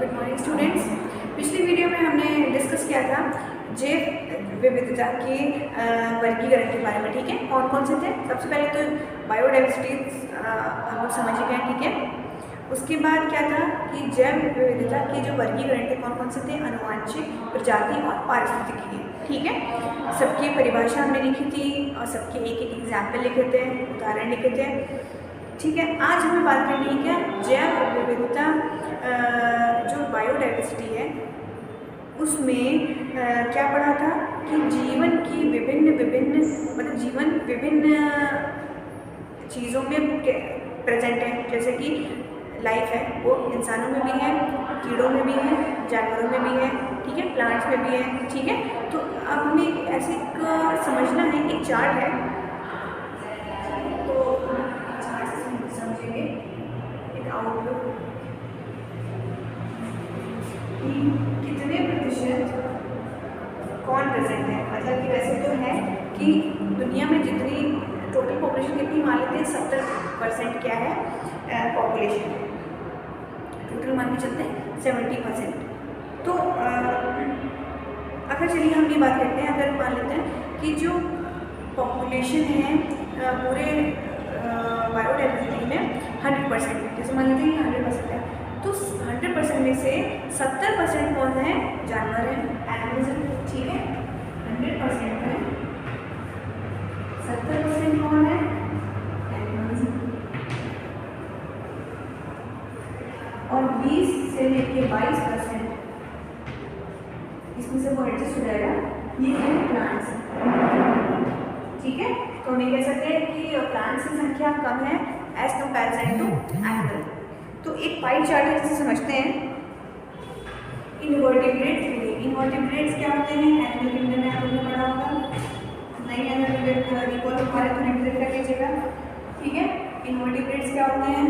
Good morning students. पिछली video में हमने डिस्कस किया था जैव विविधता के वर्गीकरण के बारे में। ठीक है, कौन कौन से थे? सबसे पहले तो बायोडाइवर्सिटी हम लोग समझ गए। ठीक है, उसके बाद क्या था कि जैव विविधता के जो वर्गीकरण थे कौन कौन से थे? आनुवांशिक, प्रजाति और पारिस्थितिकी। ठीक है, सबकी परिभाषा हमने लिखी थी और सबके एक एक एग्जाम्पल लिखे थे, उदाहरण लिखे थे। ठीक है, आज हमें बात करनी है क्या? जैव विविधता जो बायोडाइवर्सिटी है उसमें क्या पढ़ा था कि जीवन की विभिन्न मतलब जीवन विभिन्न चीज़ों में प्रेजेंट है। जैसे कि लाइफ है वो इंसानों में भी है, कीड़ों में भी है, जानवरों में भी है, ठीक है, प्लांट्स में भी है। ठीक है, तो अब हमें ऐसे समझना है, एक चार्ट है तो चार्ट से समझेंगे एक आउटलुक कि कितने प्रतिशत कौन प्रेजेंट है। मतलब कि वैसे तो है कि दुनिया में जितनी टोटल पॉपुलेशन कितनी मान लेते हैं 70% क्या है पॉपुलेशन, टोटल मान के चलते हैं 70%। तो अगर चलिए हम ये बात करते हैं, अगर मान लेते हैं कि जो पॉपुलेशन है पूरे बायोडाइवर्सिटी में 100%, जैसे मान लेते हैं 100% है, तो 100% में से 70% कौन है? जानवर है, एनिमल्स है। ठीक है, 100% में 70% कौन है? एनिमल्स। और 20 से लेके 22% इसमें से वो एडजस्ट हो जाएगा, ये है प्लांट्स। ठीक है, तो हम ये कह सकते हैं कि प्लांट्स की संख्या कम है एज कंपैरिजन टू एनिमल। तो एक पाई चार्ट है जिसे समझते हैं। इनवर्टिब्रेट्स, इनवर्टिब्रेट्स क्या होते हैं? एनिमल किंगडम में आप लोगों ने पढ़ा होगा, नहीं एनिमल रिकॉल हमारे तो रिविजन कर लीजिएगा। ठीक है, इनवर्टिब्रेट्स क्या होते हैं?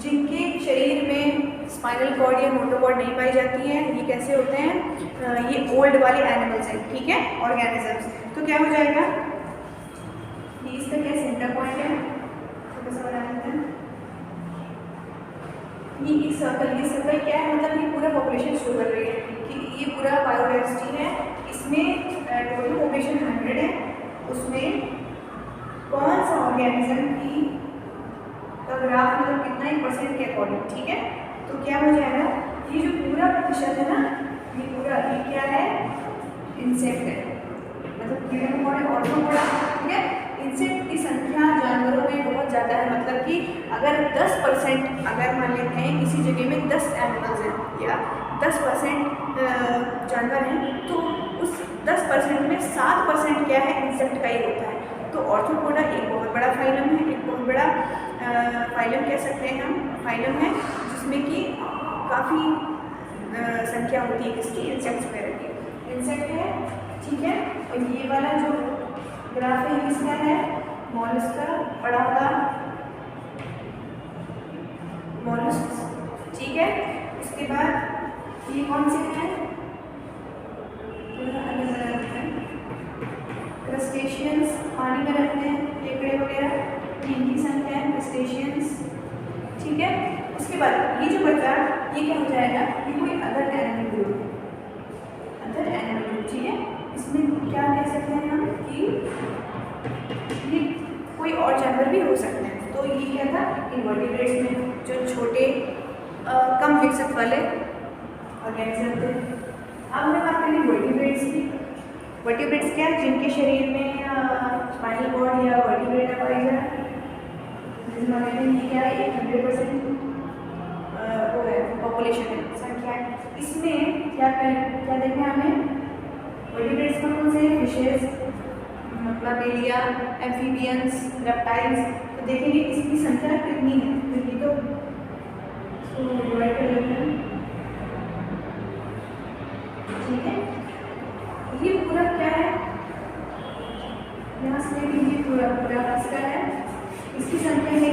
जिनके शरीर में स्पाइनल कॉर्ड या मोटोकॉर्ड नहीं पाई जाती है। ये कैसे होते हैं? ये ओल्ड वाले एनिमल्स हैं। ठीक है, ऑर्गेनिजम्स। तो क्या हो जाएगा? ये इसका क्या सेंटर पॉइंट है, छोटा सा बना लेते हैं। ये एक सर्कल, ये सर्कल क्या है? मतलब ये पूरा पॉपुलेशन शो कर रही है कि ये पूरा बायोडाइवर्सिटी है, इसमें टोटल पॉपुलेशन 100 है, उसमें कौन सा ऑर्गेनिज्म की ग्राफ मतलब कितना ही परसेंट के अकॉर्डिंग। ठीक है, तो क्या हो जाएगा? ये जो पूरा प्रतिशत है ना, ये पूरा ये क्या है? इंसेक्ट है, मतलब कीड़े मकोड़े और थोड़ा। ठीक है, इंसेक्ट की संख्या जानवरों में बहुत ज़्यादा है। मतलब कि अगर 10%, अगर मान लेते हैं किसी जगह में 10 एनिमल्स हैं या 10% जानवर हैं, तो उस 10% में 7% क्या है? इंसेक्ट का ही होता है। तो ऑर्थ्रोपोडा एक बहुत बड़ा फाइलम है, एक बहुत बड़ा फाइलम कह सकते हैं हम, फाइलम है जिसमें कि काफ़ी संख्या होती है किसकी? इंसेक्ट्स वगैरह की। इंसेक्ट है, ठीक है। और ये वाला जो ग्राफ है किसका है? मॉलस्क का, बड़ा होगा मॉलस्क। ठीक है, उसके बाद ये कौन से हैं? क्रस्टेशियंस, पानी में रहते हैं, केकड़े वगैरह, इनकी संख्या है क्रस्टेशियंस। ठीक है, उसके बाद ये जो बचा ये क्या हो जाएगा? ये कोई other animal group, other animal group. ठीक है, इसमें क्या कह सकते हैं हम कि ये कोई और जानवर भी हो सकते हैं। तो ये क्या था? इनवर्टिब्रेट्स में जो छोटे कम विकसित वाले ऑर्गेनिज्म थे। अब हमें बात करेंगे वर्टिब्रेट्स की। वर्टिब्रेट्स क्या है? जिनके शरीर में स्पाइनल कॉर्ड या वर्टिब्रेट ना पाई जाए। ये क्या है? 100% वो है पॉपुलेशन है, संख्या है। इसमें क्या देखना है हमें? वर्टिब्रेट्स में कौन से? फिशेस, प्लामेलिया, एम्फीबियंस, रेप्टाइल्स। तो देखेंगे इसकी संख्या कितनी है, क्योंकि तो डिवाइड कर लेते हैं। ठीक है, ये पूरा क्या है? यहाँ से भी ये पूरा इसका है, इसकी संख्या है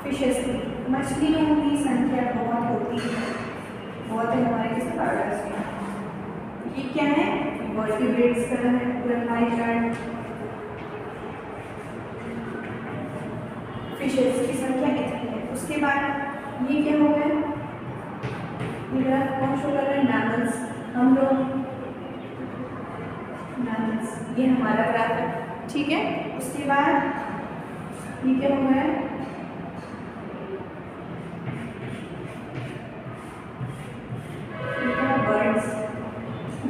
फिशेस की। मछलियों की संख्या बहुत होती है, बहुत है हमारे किस बायोडाइवर्सिटी में। ये क्या है? वर्टिब्रेट्स का है पूरा पाई चार्ट। फिशेस की संख्या इतनी है। उसके बाद ये क्या हो गया? हम लोग ये हमारा ग्राफ है, ठीक है। उसके बाद ये क्या हुआ है,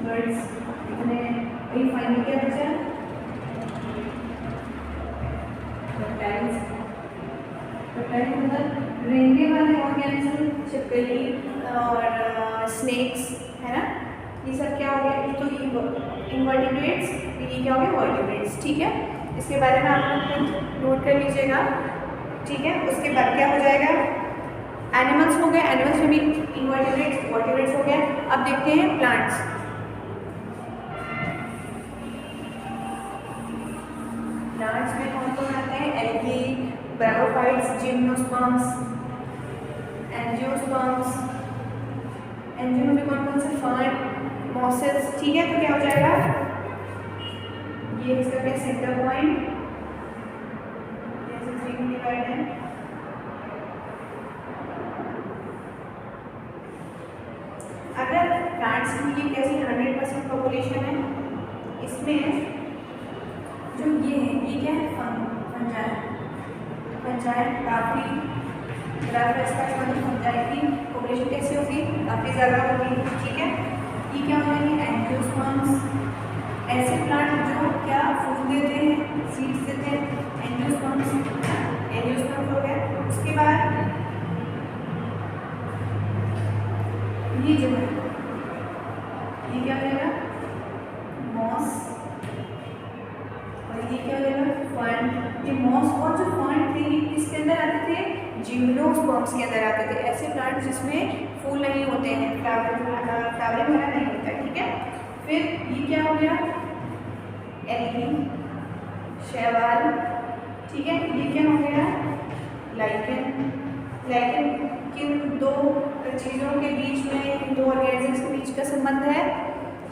बर्ड्स इतने वही फाइनल क्या बचा, मतलब रेंगने वाले ऑर्गेनिज्म, छिपकली और स्नेक्स, है ना। ये सब क्या हो गया, ये तो इनवर्टिब्रेट्स, ये क्या हो गया वर्टिब्रेट्स, ठीक है। इसके बारे में आप लोग नोट कर लीजिएगा, ठीक है। उसके बाद क्या हो जाएगा, एनिमल्स हो गए, एनिमल्स में भी इनवर्टिब्रेट्स वर्टिब्रेट्स हो गया। अब देखते हैं प्लांट्स। प्लांट्स में कौन कौन आते हैं, algae, bryophytes, gymnosperms, angiosperms, angio में कौन कौन से, फर्न, मॉसेस, ठीक है। तो क्या हो जाएगा, ये इसका क्या सेंटर पॉइंट, जैसे 3 डिवाइड है। अगर प्लांट्स की कैसी 100% पॉपुलेशन है, इसमें जो ये है, ये क्या है, पंचायत काफ़ी ग्राफ इसका पंचायत की पॉपुलेशन कैसी होगी, काफ़ी ज़्यादा होगी, ठीक है। ये क्या हो जाएंगे, एंजियोस्पर्म्स, ऐसे प्लांट जो क्या फूल देते हैं, सीड्स देते हैं, एंजियोस्पर्म्स हो गया। उसके बाद ये जो है, ये क्या हो जाएगा, मॉस, और ये क्या हो जाएगा, फर्न। ये मॉस और जो फर्न थे ये किसके अंदर आते थे, जिम्नोस्पर्म्स के अंदर आते थे। ऐसे प्लांट जिसमें फूल नहीं होते हैं, फ्लावरिंग वगैरह नहीं होता है, ठीक है। फिर ये क्या हो गया, एल्गी, शैवाल, ठीक है। ये क्या हो गया, लाइकेन। लाइकेन किन दो चीज़ों के बीच में, इन दो ऑर्गेनिजम्स के बीच का संबंध है,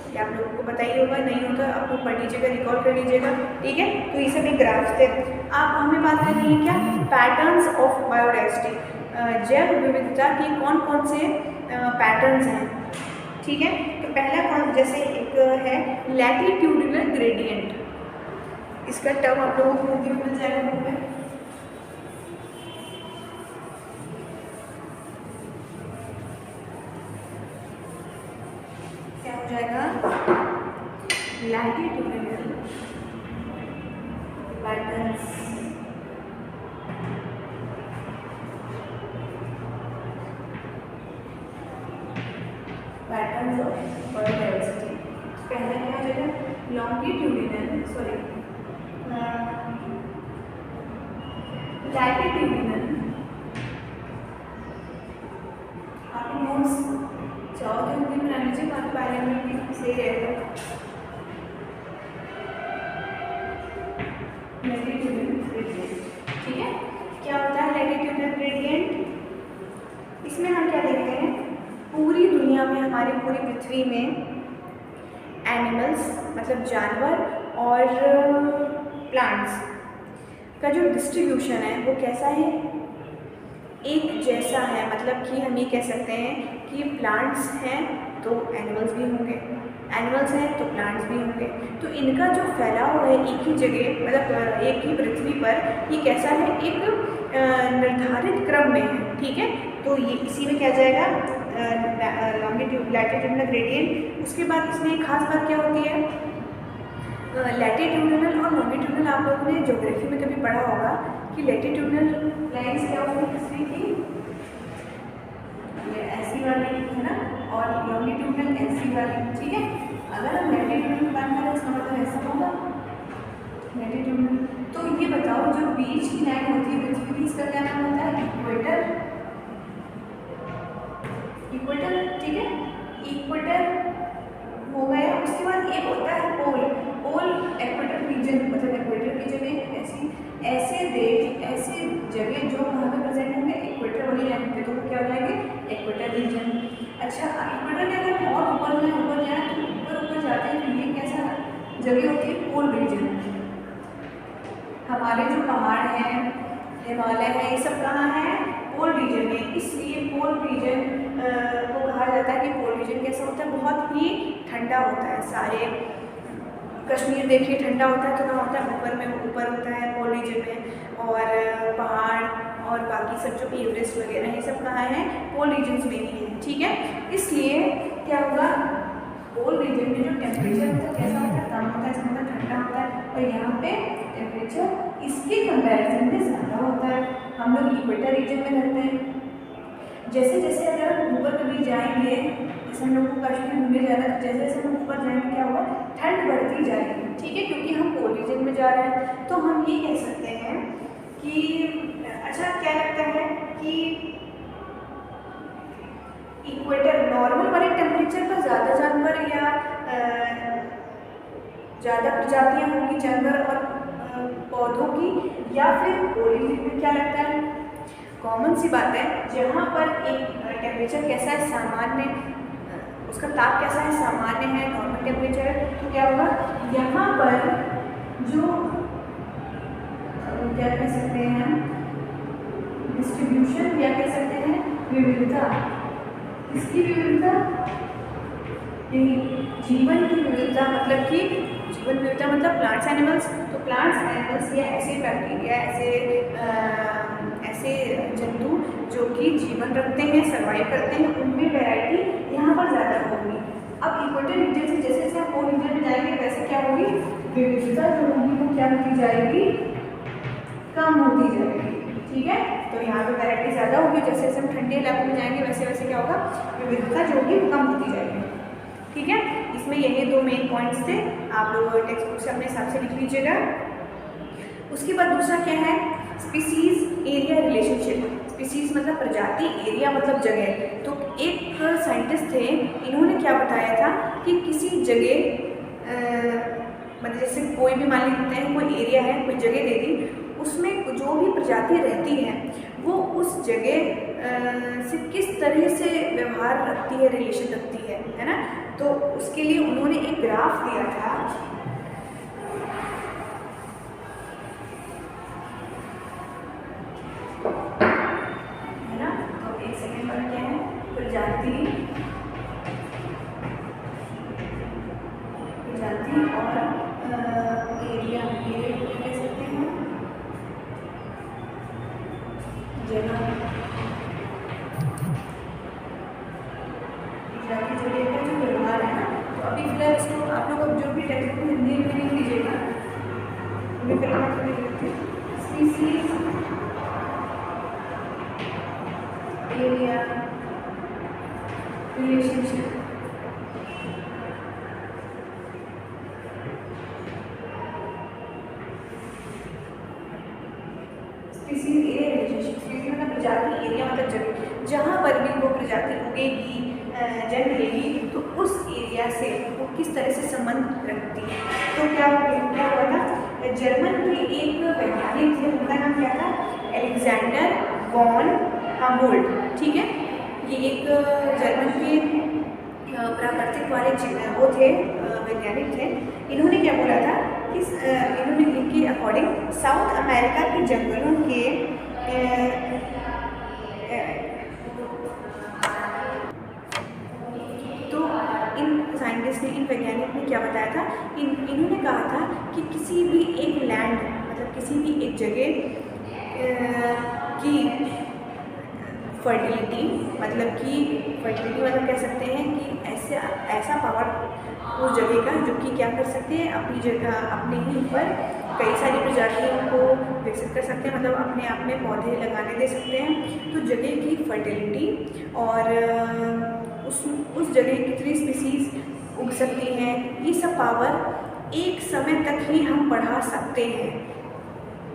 ये आप लोगों को पता ही होगा, नहीं होता आप लोग पढ़ लीजिएगा, रिकॉल कर लीजिएगा, ठीक है। तो ये सभी ग्राफ्स थे। आप हमें बात करनी है क्या, पैटर्न्स ऑफ बायोडाइवर्सिटी, जैव विविधता की कौन कौन से पैटर्न्स हैं, ठीक है। तो पहला कौन, जैसे एक है लैटिट्यूडिनल ग्रेडियंट, इसका टर्म आप लोगों को हिंदी में मिल जाएगा बुक में। क्या हो जाएगा, latitudinal patterns, patterns of biodiversity. पहला क्या हो जाएगा, लॉन्गिट्यूडिनल, सॉरी लैटिट्यूडिनल। आप नोट्स चाहो तो हिंदी में बना लीजिए, बाकी बारे में भी सही रहेगा। लैटिट्यूडिनल ग्रेडियंट, ठीक है। क्या होता है लैटिट्यूडिनल ग्रेडियंट, इसमें हम क्या देखते हैं, पूरी दुनिया में, हमारी पूरी पृथ्वी में एनिमल्स मतलब जानवर और प्लांट्स का जो डिस्ट्रीब्यूशन है वो कैसा है, एक जैसा है। मतलब कि हम ये कह सकते हैं कि प्लांट्स हैं तो एनिमल्स भी होंगे, एनिमल्स हैं तो प्लांट्स भी होंगे। तो इनका जो फैलाव है एक ही जगह, मतलब एक ही पृथ्वी पर, ये कैसा है, एक निर्धारित क्रम में है, ठीक है। तो ये इसी में क्या जाएगा, लैटिट्यूडिनल ग्रेडियंट। उसके बाद इसमें एक खास बात क्या होती है, लैटिट्यूडिनल और लॉन्गिट्यूडिनल, आप लोगों ने ज्योग्राफी में कभी पढ़ा होगा कि लैटिट्यूडिनल लाइन्स क्या होती है पृथ्वी की, ये ऐसी वाली है ना, और लॉन्गिट्यूडिनल ऐसी वाली, ठीक है। अगर हम लैटिट्यूडिनल बात करें इसका मतलब ऐसा होगा लैटिट्यूडिनल। तो ये बताओ, जो बीच की लाइन होती है पृथ्वी की, इसका क्या नाम होता है, इक्वेटर, इक्वेटर, ठीक है। इक्वेटर हो गया। उसके बाद एक होता है पोल, पोल इक्वेटर रीजन, मतलब इक्वेटर रीजन में ऐसे देश, ऐसे जगह जो वहाँ पे प्रेजेंट होंगे इक्वेटर वाली लाइन पे, तो वो क्या हो जाएंगे, इक्वेटर रीजन। अच्छा, इक्वेटर के अगर और ऊपर जाए तो ऊपर जाते हैं, तो ये कैसा जगह होती है, पोल रीजन। हमारे जो पहाड़ हैं, हिमालय है, ये सब कहाँ है, पोल रीजन में। इसलिए पोल रीजन को कहा जाता जाता है कि पोल रीजन कैसा होता है, बहुत ही ठंडा होता है। सारे कश्मीर देखिए ठंडा होता है तो कहाँ होता है, ऊपर में, ऊपर होता है पोल रीजन में। और पहाड़ और बाकी सब जो एवरेस्ट वगैरह ये सब कहाँ है, पोल रीजन्स में ही है, ठीक है। इसलिए क्या होगा, पोल रीजन में जो टेम्परेचर होता है कैसा होता है, कम होता है, इसका मतलब ठंडा होता है। और यहाँ पे टेम्परेचर इसके कंपैरिजन में ज़्यादा होता है। हम लोग इक्वेटर रीजन में रहते हैं। जैसे जैसे अगर ऊपर कभी जाएंगे, जैसे हम लोग को कश्मीर घूमने जाना है, तो जैसे जैसे हम ऊपर जाएंगे क्या होगा, ठंड बढ़ती जाएगी, ठीक है, क्योंकि हम पोल रीजन में जा रहे हैं। तो हम ये कह सकते हैं कि अच्छा क्या लगता है कि इक्वेटर नॉर्मल वाले टेम्परेचर पर ज़्यादा जानवर या ज़्यादा प्रजातियाँ होंगी जानवर और पौधों की, या फिर पोल रीजन में? क्या लगता है? कॉमन सी बात है, जहाँ पर एक टेम्परेचर कैसा है, सामान्य, उसका ताप कैसा है, सामान्य है, नॉर्मल टेम्परेचर है, तो क्या होगा, यहाँ पर जो क्या कह सकते हैं हम, डिस्ट्रीब्यूशन, या कह सकते हैं विविधता, इसकी विविधता, जीवन की विविधता, मतलब कि जीवन विविधता मतलब प्लांट्स एनिमल्स। तो प्लांट्स एनिमल्स या ऐसे बैक्टीरिया, ऐसे जंतु जो कि जीवन रखते हैं, सर्वाइव करते हैं, उनमें वैरायटी यहाँ पर ज़्यादा होगी। अब इक्वेटर रीजन से जैसे जैसे आप पोल रीजन में जाएंगे वैसे क्या होगी, विविधता जो होगी वो क्या होती जाएगी, कम होती जाएगी, ठीक है। तो यहाँ पे वैरायटी ज़्यादा होगी, जैसे जैसे हम ठंडे इलाकों में जाएंगे वैसे वैसे क्या होगा, विविधता जो होगी वो कम होती जाएगी, ठीक है। इसमें यही दो मेन पॉइंट्स थे, आप लोग टेक्स्ट बुक से अपने हिसाब से लिख लीजिएगा। उसके बाद दूसरा क्या है, स्पीसीज एरिया रिलेशनशिप। स्पीसीज मतलब प्रजाति, एरिया मतलब जगह। तो एक साइंटिस्ट थे, इन्होंने क्या बताया था कि किसी जगह मतलब जैसे कोई भी मान लेते हैं, कोई एरिया है, कोई जगह दे दी, उसमें जो भी प्रजाति रहती है वो उस जगह से किस तरह से व्यवहार रखती है, रिलेशन रखती है ना। तो उसके लिए उन्होंने एक ग्राफ दिया था, है ना। तो एक सेकेंड पर क्या है, प्रजाति और एरिया कह सकते हैं, जगह, प्रजाति जगह का जो व्यवहार है ना। तो अभी फिलहाल इसको आप लोग जो भी टेक्स्ट बुक हिंदी में लिख लीजिएगा, अभी फिलहाल species area relationship. Species area relationship, species मतलब प्रजाति, एरिया मतलब जगह, जहाँ पर भी वो प्रजाति उगेगी, जन्म लेगी, तो उस एरिया से वो किस तरह से संबंध रखती है। तो क्या हुआ था, जर्मन के एक वैज्ञानिक थे, उनका नाम क्या था, अलेक्जेंडर वॉन हम्बोल्ट, ठीक है। ये एक जर्मन के प्राकृतिक वाले वो थे, वैज्ञानिक थे। इन्होंने क्या बोला था कि इन्होंने इनके अकॉर्डिंग साउथ अमेरिका के जंगलों के तो इन साइंटिस्ट ने, इन वैज्ञानिक ने क्या बताया था, इन्होंने कहा था कि किसी भी एक लैंड मतलब किसी भी एक जगह की फर्टिलिटी मतलब कह सकते हैं कि ऐसा पावर उस जगह का जो कि क्या कर सकते हैं, अपनी जगह अपने ही ऊपर कई सारी प्रजातियों को विकसित कर सकते हैं, मतलब अपने आप में पौधे लगाने दे सकते हैं। तो जगह की फर्टिलिटी और उस जगह कितनी स्पीसीज उग सकती हैं, ये सब पावर एक समय तक ही हम बढ़ा सकते हैं।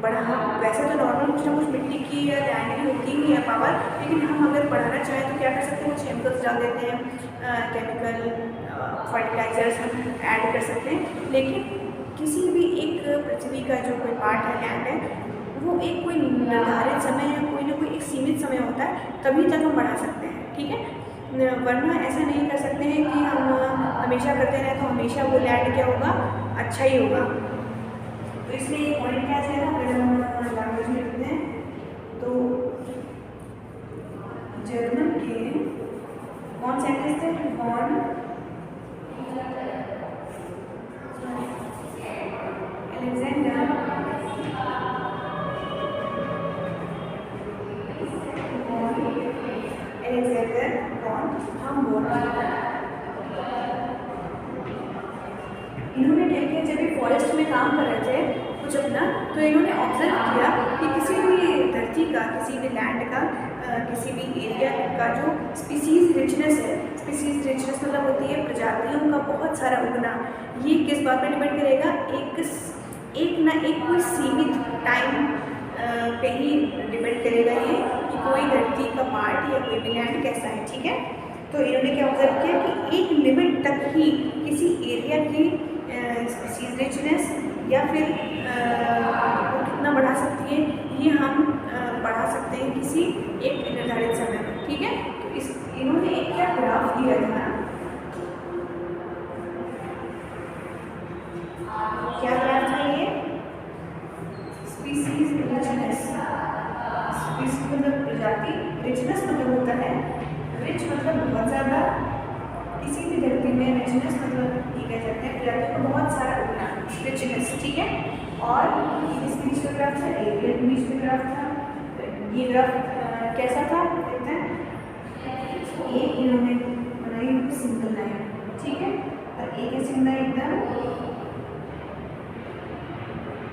वैसे तो नॉर्मल कुछ ना कुछ मिट्टी की या लैंड की होती ही है पावर, लेकिन हम अगर बढ़ाना चाहें तो क्या कर सकते हैं, कुछ केमिकल्स डाल देते हैं, केमिकल फर्टिलाइजर्स हम ऐड कर सकते हैं। लेकिन किसी भी एक पृथ्वी का जो कोई पार्ट है, लैंड है, वो एक कोई निर्धारित समय या कोई ना कोई एक सीमित समय होता है, तभी तक हम बढ़ा सकते हैं, ठीक है। वरना ऐसा नहीं कर सकते हैं कि हम हमेशा करते रहें तो हमेशा वो लैंड क्या होगा, अच्छा ही होगा। तो इसलिए ये पॉइंट क्या है ना, अगर हम लैंग्वेज में लिखते हैं तो जर्मन के कौन साइंटिस्ट थे, together on Humboldt। इन्होंने देखे जब ये फॉरेस्ट में काम कर रहे थे कुछ अपना, तो इन्होंने ऑब्जर्व किया कि किसी भी धरती का, किसी भी लैंड का, किसी भी एरिया का जो स्पीसीज रिचनेस है, स्पीसीज रिचनेस मतलब होती है प्रजातियों का बहुत सारा उगना, ये किस बात पर डिपेंड करेगा, एक ना एक कोई सीमित टाइम पे ही डिपेंड करेगा ये कि कोई धरती का पार्ट या कोई भी लैंड कैसा है। ठीक है, तो इन्होंने क्या ऑब्जर्व किया कि एक लिमिट तक ही किसी एरिया की स्पीसीज रिचनेस या फिर वो कितना बढ़ा सकती है, ये हम बढ़ा सकते हैं किसी एक निर्धारित समय में। ठीक है, तो इस इन्होंने एक क्या ग्राफ दिया था, क्या ग्राफ था ये, स्पीसीज रिचनेस, स्पीसीज मतलब प्रजाति, रिचनेस मतलब होता है, रिच मतलब बहुत ज़्यादा, किसी भी धरती में रिचनेस मतलब ये कह सकते हैं प्रजाति को बहुत सारा उगना, रिचनेस। ठीक है, और इस बीच का ग्राफ था, एरिया के बीच का ग्राफ था। तो ये ग्राफ कैसा था देखते हैं, ये इन्होंने बनाई सिंगल लाइन। ठीक है, और एक ही सिंगल एकदम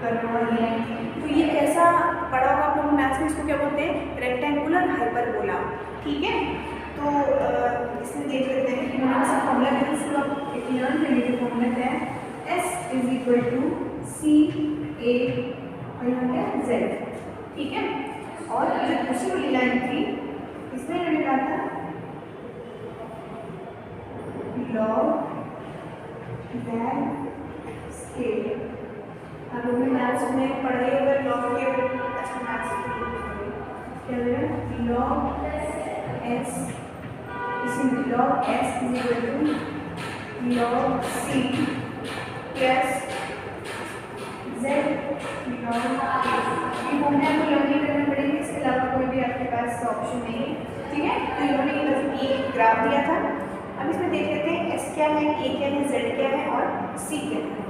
करवा लाइन। तो ये कैसा पढ़ा होगा आप लोग मैथ्स में, इसको क्या बोलते हैं, रेक्टेंगुलर हाइपरबोला। ठीक है, तो इसमें देख लेते हैं कि हमारे पास फॉर्मूला है, इसको आप लर्न कर लीजिए। फॉर्मूला क्या है, S इज इक्वल टू सी ए और यहाँ क्या Z। ठीक है, और जो दूसरी वाली लाइन थी इसमें मैंने कहा था लॉग दैट स्केल। आप लोगों ने मैथ्स में पढ़ाई अगर लॉग के अच्छा मैथ्स क्या है, लॉग एस, इसमें log S is equal to log C plus Z log A. ये फॉर्मूला आपको लर्न नहीं करना पड़ेगा, इसके अलावा कोई भी आपके पास ऑप्शन नहीं है। ठीक है, तो इन्होंने ये एक ग्राफ दिया था। अब इसमें देख लेते हैं एस क्या है, ए क्या है, जेड क्या है और सी क्या है।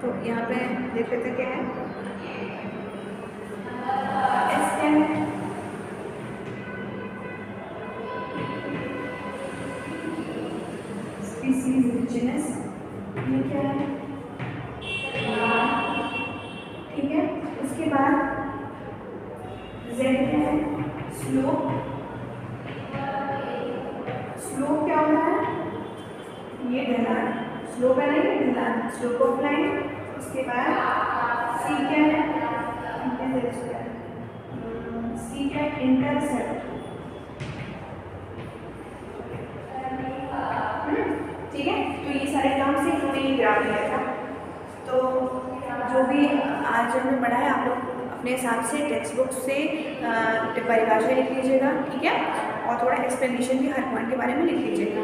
तो यहाँ पे देख लेते हैं क्या है, एस क्या है, स्पीसीज रिचनेस, ये क्या है, ठीक है। उसके बाद जेड क्या है, स्लोप, स्लोप क्या होता है, ये ढलान, स्लोप है ना, ये ढलान, स्लोप ऑफ लाइन। उसके बाद सी क्या है, सी क्या है, इंटरसेप्ट। ठीक है, तो ये सारे टर्म से इन्होंने ये ग्राफ दिया था। तो जो भी आज हमने पढ़ा है आप लोग अपने हिसाब से टेक्स्ट बुक से परिभाषा लिख लीजिएगा। ठीक है, और थोड़ा एक्सप्लेनेशन भी हर पॉइंट के बारे में लिख लीजिएगा।